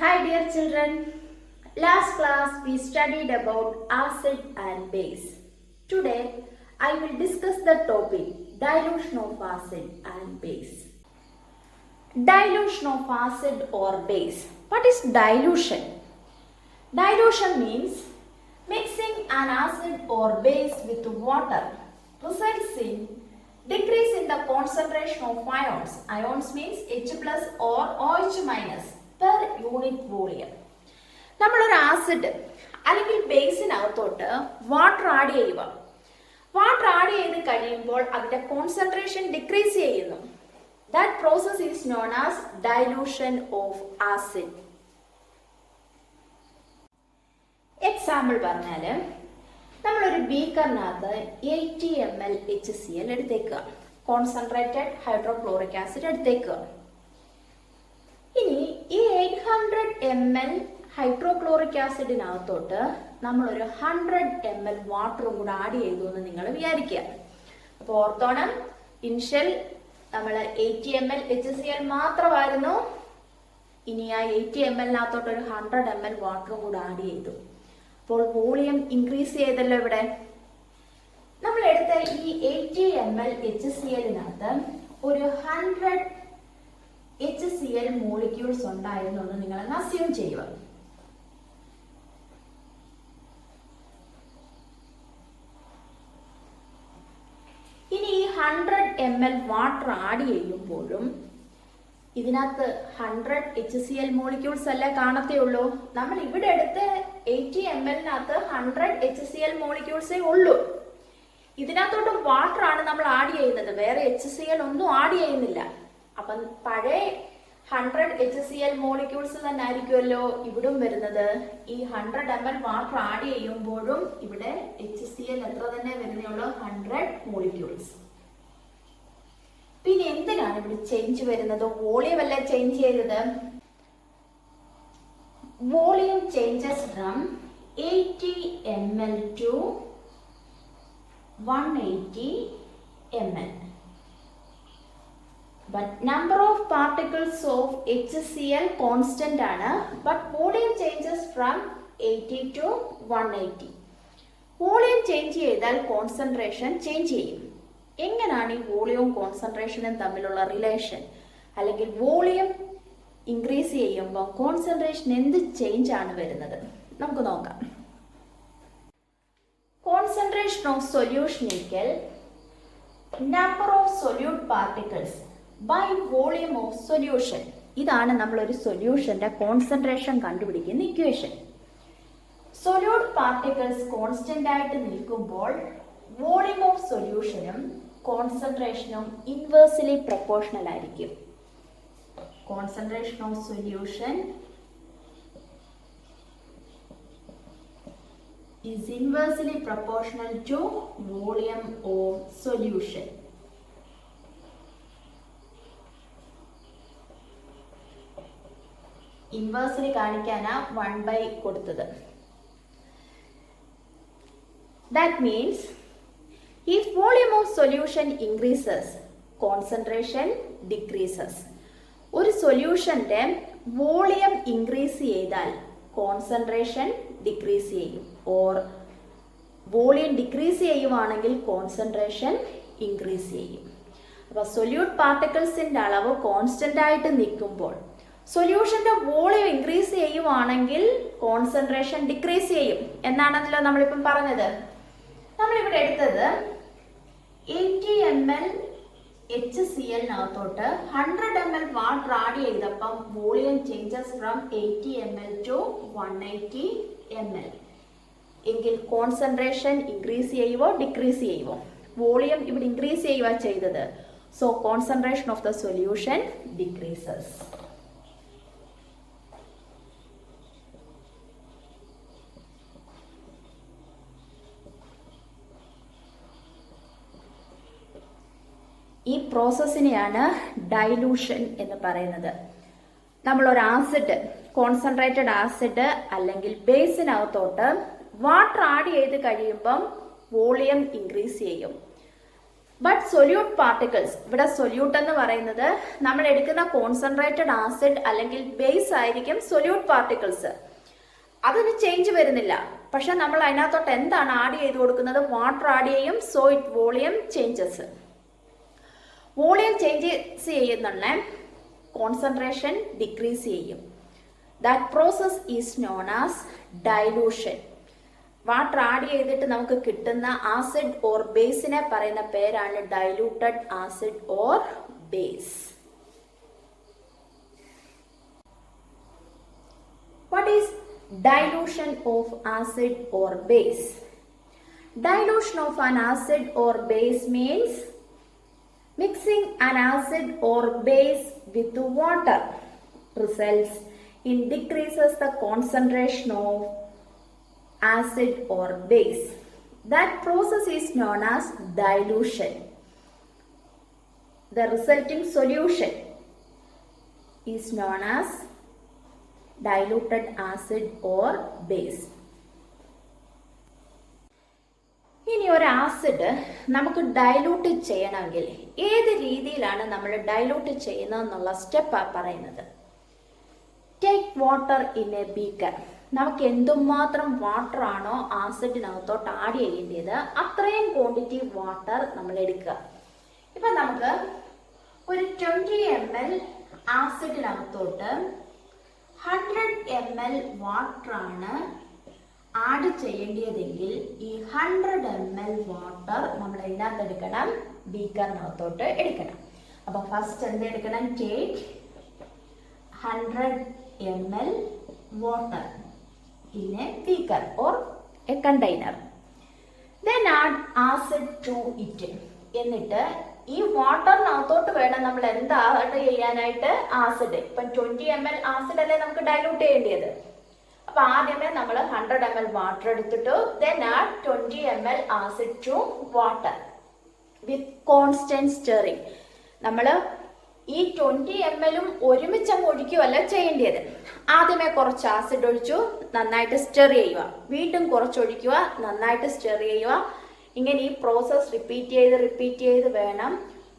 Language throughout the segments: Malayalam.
Hi dear children, last class we studied about acid and base. Today I will discuss the topic dilution of acid and base. Dilution of acid or base. What is dilution? Dilution means mixing an acid or base with water results in decrease in the concentration of ions. Ions means H plus or OH minus per unit volume. നമ്മളൊരു ആസിഡ് അല്ലെങ്കിൽ ബേസിനകത്തോട്ട് വാട്ടർ ആഡ് ചെയ്യുക. വാട്ടർ ആഡ് ചെയ്ത് കഴിയുമ്പോൾ അതിന്റെ കോൺസെൻട്രേഷൻ ഡിക്രീസ് ചെയ്യുന്നു. That process is known as dilution of acid. Example പറഞ്ഞാൽ നമ്മളൊരു ബീക്കറിനകത്ത് 80 ml HCl എടുത്തേക്കുക, കോൺസെൻട്രേറ്റഡ് ഹൈഡ്രോക്ലോറിക് ആസിഡ് എടുത്തേക്കുക. ഇനി ഈ 800 ml ഹൈഡ്രോക്ലോറിക് ആസിഡിനകത്തോട്ട് നമ്മളൊരു 100 ml വാട്ടറും കൂടെ ആഡ് ചെയ്തു എന്ന് നിങ്ങൾ വിചാരിക്കുക. അപ്പോൾ ഓർത്തോണം, ഇനിഷ്യൽ നമ്മൾ 80 ml HCl മാത്രമായിരുന്നു. ഇനി ആ 80 ml ഒരു 100 ml വാട്ടറും കൂടെ ആഡ് ചെയ്തു. അപ്പോൾ വോളിയം ഇൻക്രീസ് ചെയ്തല്ലോ. ഇവിടെ നമ്മൾ എടുത്ത ഈ 80 ml HClനകത്ത് ഒരു 100 HCl മോളിക്യൂൾസ് ഉണ്ടായിരുന്നു എന്ന് നിങ്ങൾ അസ്യൂം ചെയ്യുക. ഇനി ഈ 100 ml വാട്ടർ ആഡ് ചെയ്യുമ്പോഴും ഇതിനകത്ത് 100 HCl മോളിക്യൂൾസ് അല്ലേ കാണത്തേ ഉള്ളൂ. നമ്മൾ ഇവിടെ എടുത്ത 80 mlനകത്ത് 100 HCl മോളിക്യൂൾസേ ഉള്ളൂ. ഇതിനകത്തോട്ട് വാട്ടർ ആണ് നമ്മൾ ആഡ് ചെയ്യുന്നത്, വേറെ HCl ഒന്നും ആഡ് ചെയ്യുന്നില്ല. അപ്പം പഴയ 100 HCl മോളിക്യൂൾസ് തന്നെ ആയിരിക്കുമല്ലോ ഇവിടും വരുന്നത്. ഈ 100 ml വാട്ടർ ആഡ് ചെയ്യുമ്പോഴും ഇവിടെ HCl എത്ര തന്നെ വരുന്നുള്ളൂ, 100 മോളിക്യൂൾസ്. പിന്നെ എന്തിനാണ് ഇവിടെ ചേഞ്ച് വരുന്നത്? വോളിയം അല്ലേ ചേഞ്ച് ചെയ്തത്. Volume changes from 80 ml to 180 ml. But number of particles of HCl constant ആണ്. But volume changes from 80 to 180. Volume change ചെയ്താൽ കോൺസെൻട്രേഷൻ ചേഞ്ച് ചെയ്യും. എങ്ങനെയാണ് ഈ വോളിയവും കോൺസെൻട്രേഷനും തമ്മിലുള്ള റിലേഷൻ? അല്ലെങ്കിൽ വോളിയം ഇൻക്രീസ് ചെയ്യുമ്പോൾ കോൺസെൻട്രേഷൻ എന്ത് ചേഞ്ച് ആണ് വരുന്നത്? നമുക്ക് നോക്കാം. Concentration of solution equal number of solute particles by volume of solution. ഇതാണ് നമ്മളൊരു സൊല്യൂഷന്റെ കോൺസെൻട്രേഷൻ കണ്ടുപിടിക്കുന്ന ഇക്വേഷൻ. സൊല്യൂട്ട് പാർട്ടിക്കിൾസ് കോൺസ്റ്റന്റ് ആയിട്ട് നിൽക്കുമ്പോൾ വോളിയം ഓഫ് സൊല്യൂഷനും കോൺസെൻട്രേഷനും ഇൻവേഴ്സ്ലി പ്രൊപ്പോർഷണൽ ആയിരിക്കും. കോൺസെൻട്രേഷൻ ഓഫ് സൊല്യൂഷൻ is inversely proportional to volume of solution. Inversely കാണിക്കാനാ 1/, കൊടുത്തത്. That means if volume of solution increases, concentration decreases. ഒരു സൊല്യൂഷന്റെ വോളിയം ഇൻക്രീസ് ചെയ്താൽ കോൺസെൻട്രേഷൻ ഡിക്രീസ് ചെയ്യും. ഓർ വോളിയം ഡിക്രീസ് ചെയ്യുവാണെങ്കിൽ കോൺസെൻട്രേഷൻ ഇൻക്രീസ് ചെയ്യും. അപ്പോൾ സൊല്യൂട്ട് പാർട്ടിക്കിൾസിന്റെ അളവ് കോൺസ്റ്റന്റ് ആയിട്ട് നിൽക്കുമ്പോൾ സൊല്യൂഷന്റെ വോളിയം ഇൻക്രീസ് ചെയ്യുവാണെങ്കിൽ കോൺസെൻട്രേഷൻ ഡിക്രീസ് ചെയ്യും എന്നാണല്ലോ നമ്മളിപ്പം പറഞ്ഞത്. നമ്മളിവിടെ എടുത്തത് 80 ml HClനകത്തോട്ട് 100 ml വാട്ടർ ആഡ് ചെയ്തപ്പം volume changes from 80 ml to 180 ml. എങ്കിൽ കോൺസെൻട്രേഷൻ ഇൻക്രീസ് ചെയ്യുവോ ഡിക്രീസ് ചെയ്യുവോ? വോളിയം ഇവിടെ ഇൻക്രീസ് ചെയ്യുക ചെയ്തത്. So concentration of the solution decreases. ഈ പ്രോസസ്സിനെയാണ് ഡൈലൂഷൻ എന്ന് പറയുന്നത്. നമ്മളൊരു ആസിഡ്, കോൺസെൻട്രേറ്റഡ് ആസിഡ് അല്ലെങ്കിൽ ബേസിനകത്തോട്ട് വാട്ടർ ആഡ് ചെയ്ത് കഴിയുമ്പം വോളിയം ഇൻക്രീസ് ചെയ്യും. ബട്ട് സൊല്യൂട്ട് പാർട്ടിക്കിൾസ്, ഇവിടെ സൊല്യൂട്ട് എന്ന് പറയുന്നത് നമ്മൾ എടുക്കുന്ന കോൺസെൻട്രേറ്റഡ് ആസിഡ് അല്ലെങ്കിൽ ബേസ് ആയിരിക്കും സൊല്യൂട്ട് പാർട്ടിക്കിൾസ്. അതിന് ചേഞ്ച് വരുന്നില്ല. പക്ഷെ നമ്മൾ അതിനകത്തോട്ട് എന്താണ് ആഡ് ചെയ്ത് കൊടുക്കുന്നത്? വാട്ടർ ആഡ് ചെയ്യും. So it volume changes. Volume changes ചെയ്യുന്നുണ്ടെ കോൺസെൻട്രേഷൻ ഡിക്രീസ് ചെയ്യും. That process is known as dilution. Water add ചെയ്തിട്ട് നമുക്ക് കിട്ടുന്ന ആസിഡ് ഓർ ബേസിനെ പറയുന്ന പേരാണ് diluted acid or base. What is dilution of acid or base? Dilution of an acid or base means mixing an acid or base with water results in decreases the concentration of acid or base. That process is known as dilution. The resulting solution is known as diluted acid or base. ഇനി ഒരു ആസിഡ് നമുക്ക് ഡൈലൂട്ട് ചെയ്യണമെങ്കിൽ ഏത് രീതിയിലാണ് നമ്മൾ ഡൈലൂട്ട് ചെയ്യുന്നതെന്നുള്ള സ്റ്റെപ്പാണ് പറയുന്നത്. Take water in A beaker. നമുക്ക് എന്തുമാത്രം വാട്ടർ ആണോ ആസിഡിനകത്തോട്ട് ആഡ് ചെയ്യേണ്ടത് അത്രയും ക്വാണ്ടിറ്റി വാട്ടർ നമ്മൾ എടുക്കുക. ഇപ്പൊ നമുക്ക് ഒരു 20 ml ആസിഡിനകത്തോട്ട് 100 ml വാട്ടർ ആണ് ആഡ് ചെയ്യേണ്ടതെങ്കിൽ ഈ 100 ml വാട്ടർ നമ്മൾ ഇതിനകത്ത് എടുക്കണം, ബീക്കറിനകത്തോട്ട് എടുക്കണം. അപ്പൊ ഫസ്റ്റ് എന്ത് എടുക്കണം? Take 100 ml water in a beaker or a container. Then add acid to it. എന്നിട്ട് ഈ വാട്ടറിനകത്തോട്ട് വേണം നമ്മൾ എന്താ ആഡ് ചെയ്യാനായിട്ട്? ആസിഡ്. ഇപ്പം 20 ml ആസിഡ് അല്ലേ നമുക്ക് ഡൈലൂട്ട് ചെയ്യേണ്ടത്. അപ്പൊ ആദ്യമേ നമ്മൾ 100 ml വാട്ടർ എടുത്തിട്ടു then add 20 ml acid to water with constant stirring. നമ്മൾ ഈ 20 ml ഒരുമിച്ച് അങ്ങ് ഒഴിക്കുകയല്ല ചെയ്യേണ്ടത്. ആദ്യമേ കുറച്ച് ആസിഡ് ഒഴിച്ചു, നന്നായിട്ട് സ്റ്റെർ ചെയ്യുക. വീണ്ടും കുറച്ച് ഒഴിക്കുക, നന്നായിട്ട് സ്റ്റെർ ചെയ്യുക. ഇങ്ങനെ ഈ പ്രോസസ് റിപ്പീറ്റ് ചെയ്ത് വേണം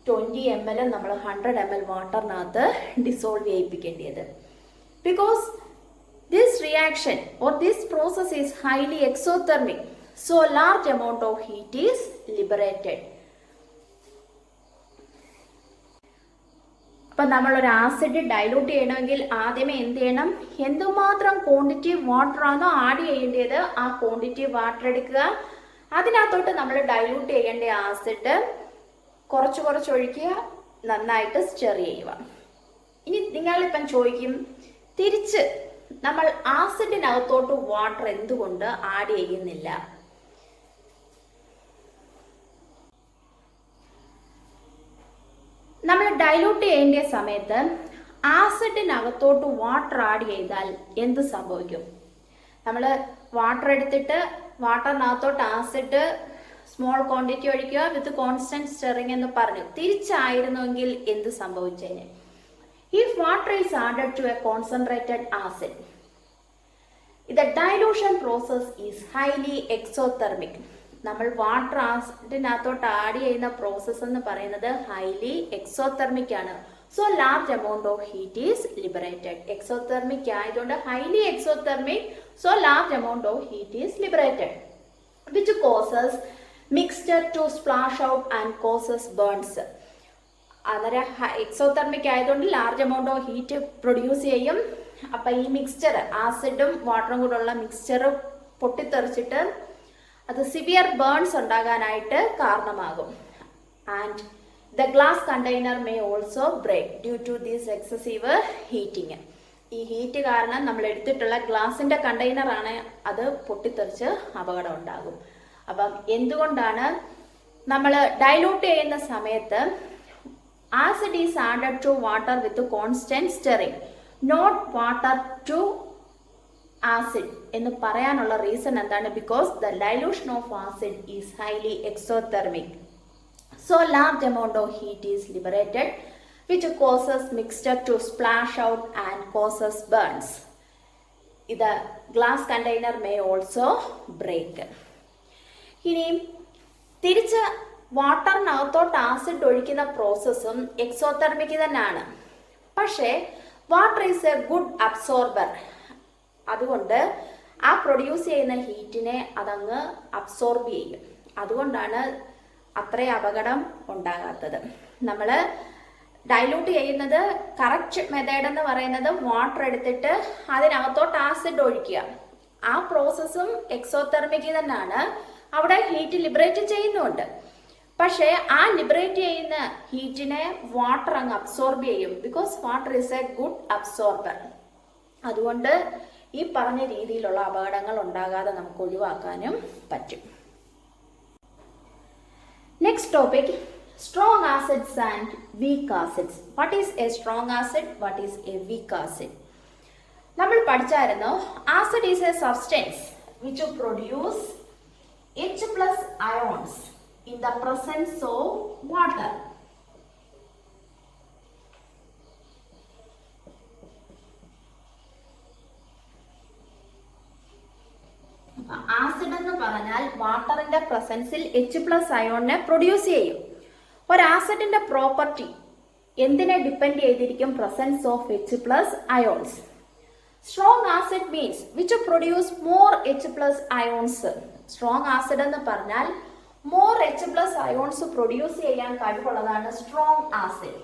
20 ml നമ്മൾ 100 ml വാട്ടറിനകത്ത് ഡിസോൾവ് ചെയ്യിപ്പിക്കേണ്ടത്. Because this reaction or this process is highly exothermic. So large amount of heat is liberated. അപ്പൊ നമ്മൾ ഒരു ആസിഡ് ഡൈലൂട്ട് ചെയ്യണമെങ്കിൽ ആദ്യമേ എന്ത് ചെയ്യണം? എന്തുമാത്രം ക്വാണ്ടിറ്റി വാട്ടർ ആണോ ആഡ് ചെയ്യേണ്ടത് ആ ക്വാണ്ടിറ്റി വാട്ടർ എടുക്കുക. അതിനകത്തോട്ട് നമ്മൾ ഡൈലൂട്ട് ചെയ്യേണ്ട ആസിഡ് കുറച്ച് ഒഴിക്കുക, നന്നായിട്ട് സ്റ്റെർ ചെയ്യുക. ഇനി നിങ്ങളിപ്പം ചോദിക്കും, തിരിച്ച് നമ്മൾ ആസിഡിനകത്തോട്ട് വാട്ടർ എന്തുകൊണ്ട് ആഡ് ചെയ്യുന്നില്ല? നമ്മൾ ഡൈലൂട്ട് ചെയ്യേണ്ട സമയത്ത് ആസിഡിനകത്തോട്ട് വാട്ടർ ആഡ് ചെയ്താൽ എന്ത് സംഭവിക്കും? നമ്മൾ വാട്ടർ എടുത്തിട്ട് വാട്ടറിനകത്തോട്ട് ആസിഡ് സ്മോൾ ക്വാണ്ടിറ്റി ഒഴിക്കുക വിത്ത് കോൺസ്റ്റന്റ് സ്റ്റെറിങ് എന്ന് പറഞ്ഞു. തിരിച്ചായിരുന്നുവെങ്കിൽ എന്ത് സംഭവിച്ചേനെ? If water is added to a concentrated acid, the dilution process is highly exothermic. നമ്മൾ വാട്ടർ ആസിഡിനകത്തോട്ട് ആഡ് ചെയ്യുന്ന പ്രോസസ് എന്ന് പറയുന്നത് ഹൈലി എക്സോതെർമിക് ആണ്. So large amount of heat is liberated. Exothermic ആയതുകൊണ്ട് highly exothermic, so large amount of heat is liberated which causes mixture to splash out and causes burns. അന്നേരം എക്സോതെർമിക് ആയതുകൊണ്ട് large amount of heat produce ചെയ്യും. അപ്പൊ ഈ മിക്സ്ചർ ആസിഡും വാട്ടറും കൂടെ ഉള്ള മിക്സ്ചർ പൊട്ടിത്തെറിച്ചിട്ട് അത് സിവിയർ ബേൺസ് ഉണ്ടാകാനായിട്ട് കാരണമാകും. And the glass container may also break due to this excessive heating. ഈ ഹീറ്റ് കാരണം നമ്മൾ എടുത്തിട്ടുള്ള ഗ്ലാസിന്റെ കണ്ടെയ്നർ ആണ്, അത് പൊട്ടിത്തെറിച്ച് അപകടം ഉണ്ടാകും. അപ്പം എന്തുകൊണ്ടാണ് നമ്മൾ ഡൈലൂട്ട് ചെയ്യുന്ന സമയത്ത് acid is added to water with constant stirring, not water to acid എന്ന് പറയാനുള്ള റീസൺ എന്താണ്? Because the dilution of acid is highly exothermic. So large amount of heat is liberated which causes mixture to splash out and causes burns. The glass container may also break. ഇനി തിരിച്ച് വാട്ടറിനകത്തോട്ട് ആസിഡ് ഒഴിക്കുന്ന പ്രോസസ്സും എക്സോതെർമിക് തന്നെയാണ്. പക്ഷേ water is A good absorber. അതുകൊണ്ട് ആ പ്രൊഡ്യൂസ് ചെയ്യുന്ന ഹീറ്റിനെ അതങ്ങ് അബ്സോർബ് ചെയ്യും. അതുകൊണ്ടാണ് അത്രയും അപകടം ഉണ്ടാകാത്തത്. നമ്മൾ ഡൈലൂട്ട് ചെയ്യുന്നത് കറക്റ്റ് മെത്തേഡ് എന്ന് പറയുന്നത് വാട്ടർ എടുത്തിട്ട് അതിനകത്തോട്ട് ആസിഡ് ഒഴിക്കുക. ആ പ്രോസസ്സും എക്സോതെർമിക് തന്നെയാണ്. അവിടെ ഹീറ്റ് ലിബറേറ്റ് ചെയ്യുന്നുണ്ട്. പക്ഷേ ആ ലിബറേറ്റ് ചെയ്യുന്ന ഹീറ്റിനെ വാട്ടർ അങ്ങ് അബ്സോർബ് ചെയ്യും. Because water is A good absorber. അതുകൊണ്ട് ഈ പറഞ്ഞ രീതിയിലുള്ള അപകടങ്ങൾ ഉണ്ടാകാതെ നമുക്ക് ഒഴിവാക്കാനും പറ്റും. Next topic, strong acids and weak acids. What is a strong acid? What is a weak acid? നമ്മൾ പഠിച്ചായിരുന്നു acid is a substance which produce H+ ions in the presence of water. Acid എന്ന് പറഞ്ഞാൽ വാട്ടറിന്റെ പ്രസൻസിൽ H+ അയോണിനെ പ്രൊഡ്യൂസ് ചെയ്യും. ഒരു ആസിഡിന്റെ പ്രോപ്പർട്ടി എന്തിനെ ഡിപ്പെൻഡ് ചെയ്തിരിക്കും? Presence of H+ ions. Strong acid means which produce more H+ ions. Strong acid എന്ന് പറഞ്ഞാൽ മോർ H+ അയോൺസ് പ്രൊഡ്യൂസ് ചെയ്യാൻ കഴിവുള്ളതാണ് strong acid.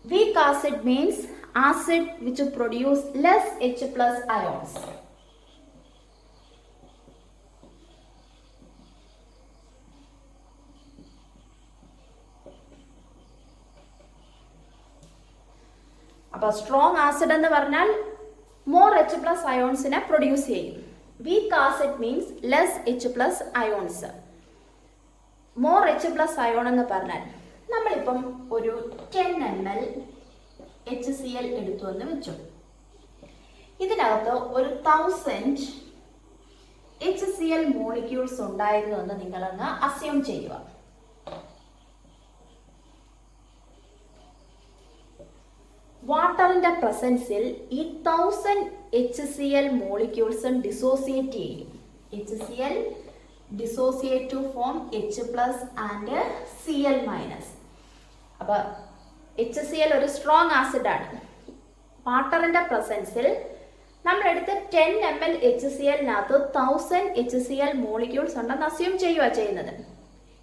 Weak acid means acid which produce less H+ ions. അപ്പോൾ സ്ട്രോങ് ആസിഡ് എന്ന് പറഞ്ഞാൽ മോർ H+ അയോൺസിനെ പ്രൊഡ്യൂസ് ചെയ്യും. Week acid means less H+ ions. More H+ ion എന്ന് പറഞ്ഞാൽ നമ്മളിപ്പം ഒരു 10 ml HCl എടുത്തു എന്ന് വെച്ചു. ഇതിനകത്ത് ഒരു 1000 HCl മോളിക്യൂൾസ് ഉണ്ടായിരുന്നു എന്ന് നിങ്ങളങ്ങ് അസ്യൂം ചെയ്യുക. വാട്ടറിന്റെ പ്രസൻസിൽ ഈ 1000 HCl മോളിക്യൂൾസും ഡിസോസിയേറ്റ് ചെയ്യും. HCl dissociate to form H+ and Cl-. അപ്പൊ HCl ഒരു സ്ട്രോങ് ആസിഡ് ആണ്. വാട്ടറിന്റെ പ്രസൻസിൽ നമ്മൾ എടുത്ത് 10 ml HCl-നകത്ത് 1000 HCl മോളിക്യൂൾസ് ഉണ്ടെന്ന് അസ്യൂം ചെയ്യുക ചെയ്യുന്നത്.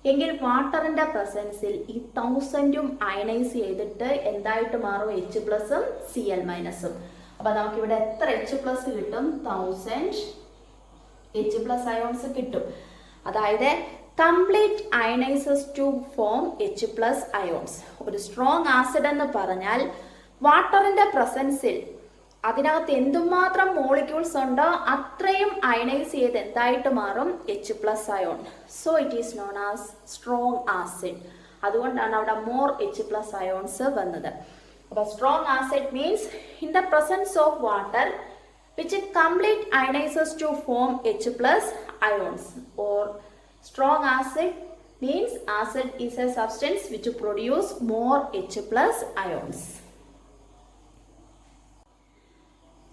എങ്കിൽ വാട്ടറിന്റെ പ്രസൻസിൽ ഈ 1000ഉം അയണൈസ് ചെയ്തിട്ട് എന്തായിട്ട് മാറും? H+ഉം Cl-ഉം. അപ്പൊ നമുക്കിവിടെ എത്ര H+ കിട്ടും? 1000 H+ അയോൺസ് കിട്ടും. അതായത് complete ionises to form H+ ions. ഒരു സ്ട്രോങ് ആസിഡ് എന്ന് പറഞ്ഞാൽ വാട്ടറിന്റെ പ്രസൻസിൽ അതിനകത്ത് എന്തുമാത്രം മോളിക്യൂൾസ് ഉണ്ടോ അത്രയും അയണൈസ് ചെയ്ത് എന്തായിട്ട് മാറും? H+ ion. So it is known as strong acid. അതുകൊണ്ടാണ് അവിടെ മോർ H+ അയോൺസ് വന്നത്. അപ്പോൾ strong acid means in the presence of water which complete ionizes to form H+ ions. Or strong acid means acid is a substance which produce more H+ ions.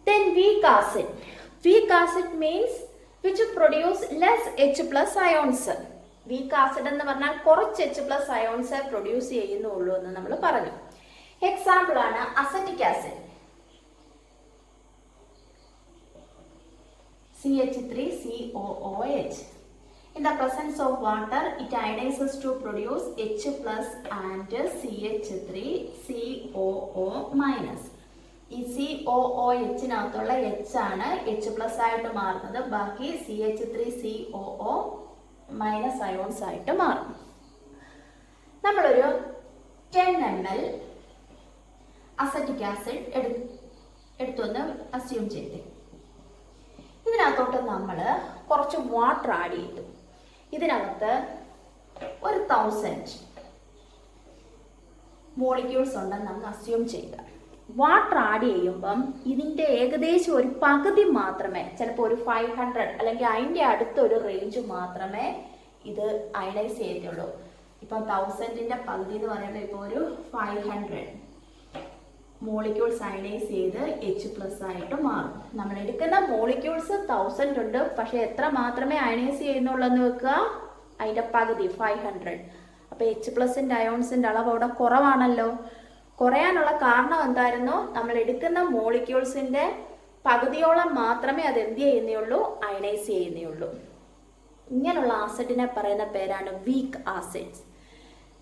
Then weak acid. Weak acid means which produce less H+ ions. Weak acid എന്ന് പറഞ്ഞാൽ കുറച്ച് H+ ions പ്രൊഡ്യൂസ് ചെയ്യുന്നുള്ളൂ എന്ന് നമ്മൾ പറഞ്ഞു. എക്സാമ്പിൾ ആണ് acetic acid. CH3COOH. In the presence of water, it ionizes to produce H+ and CH3COO-. ഈ COOH-നകത്തുള്ള H ആണ് H+ ആയിട്ട് മാറുന്നത്. ബാക്കി CH3COO- അയോൺസ് ആയിട്ട് മാറും. നമ്മളൊരു 10 ml അസറ്റിക് ആസിഡ് എടുത്തൊന്ന് അസ്യൂം ചെയ്തേ. ഇതിനകത്തോട്ട് നമ്മൾ കുറച്ച് വാട്ടർ ആഡ് ചെയ്തു. ഇതിനകത്ത് ഒരു 1000 മോളിക്യൂൾസ് ഉണ്ടെന്ന് നമ്മൾ അസ്യൂം ചെയ്യുക. വാട്ടർ ആഡ് ചെയ്യുമ്പം ഇതിൻ്റെ ഏകദേശം ഒരു പകുതി മാത്രമേ, ചിലപ്പോൾ ഒരു 500 അല്ലെങ്കിൽ അതിൻ്റെ അടുത്തൊരു റേഞ്ച് മാത്രമേ ഇത് അയണൈസ് ചെയ്യത്തുള്ളൂ. ഇപ്പം 1000ന്റെ പകുതി എന്ന് പറയുമ്പോൾ ഇപ്പോൾ ഒരു 500. മോളിക്യൂൾസ് അയണൈസ് ചെയ്ത് H+ ആയിട്ട് മാറും. നമ്മൾ എടുക്കുന്ന മോളിക്യൂൾസ് 1000 ഉണ്ട്, പക്ഷെ എത്ര മാത്രമേ അയണൈസ് ചെയ്യുന്നുള്ളൂ എന്ന് വെക്കുക, അതിന്റെ പകുതി 500. അപ്പൊ H+ന്റെ അയോൺസിന്റെ അളവ് അവിടെ കുറവാണല്ലോ. കുറയാനുള്ള കാരണം എന്തായിരുന്നു? നമ്മൾ എടുക്കുന്ന മോളിക്യൂൾസിന്റെ പകുതിയോളം മാത്രമേ അത് എന്ത് ചെയ്യുന്നുള്ളൂ, അയണൈസ് ചെയ്യുന്നുള്ളൂ. ഇങ്ങനെയുള്ള ആസിഡിനെ പറയുന്ന പേരാണ് weak acids.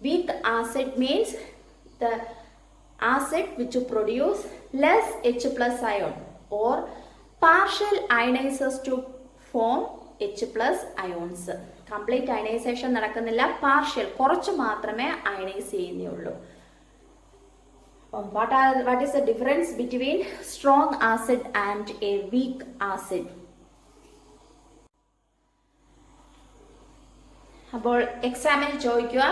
Weak acid means the acid which produce less H+ ion or partial ionizers to form H+ ions. Complete ionization നടക്കുന്നില്ല, പാർഷ്യൽ കുറച്ച് മാത്രമേ അയണൈസ് ചെയ്യുന്നുള്ളൂ. What is the difference between strong acid and a weak acid? അപ്പോൾ എക്സാമിന് ചോദിക്കുക,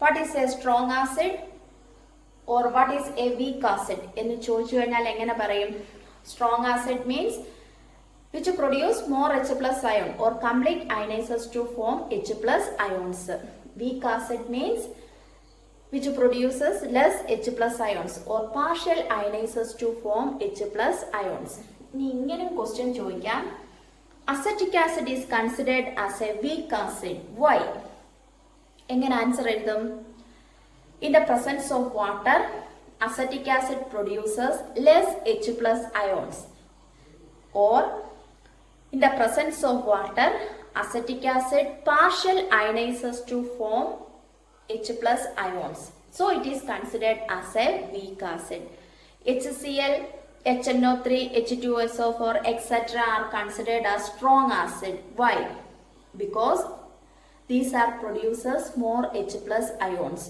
what is a strong acid or what is a weak acid എന്ന് ചോദിച്ചു കഴിഞ്ഞാൽ എങ്ങനെ പറയും? Strong acid means which produce more H+ ion or complete ionizers to form H+ ions. Weak acid means which produces less H+ ions or partial ionizers to form H+ ions. ഇനി ഇങ്ങനെ ക്വസ്റ്റ്യൻ ചോദിക്കാം, acetic acid is considered as a weak acid. Why? എങ്ങനെ ആൻസർ എഴുതും? In the presence of water, acetic acid produces less H+ ions. Or in the presence of water, acetic acid partial ionizes to form H+ ions. So it is considered as a weak acid. HCl, HNO3, H2SO4, etc. are considered as strong acid. Why? Because these are produces more H+ ions.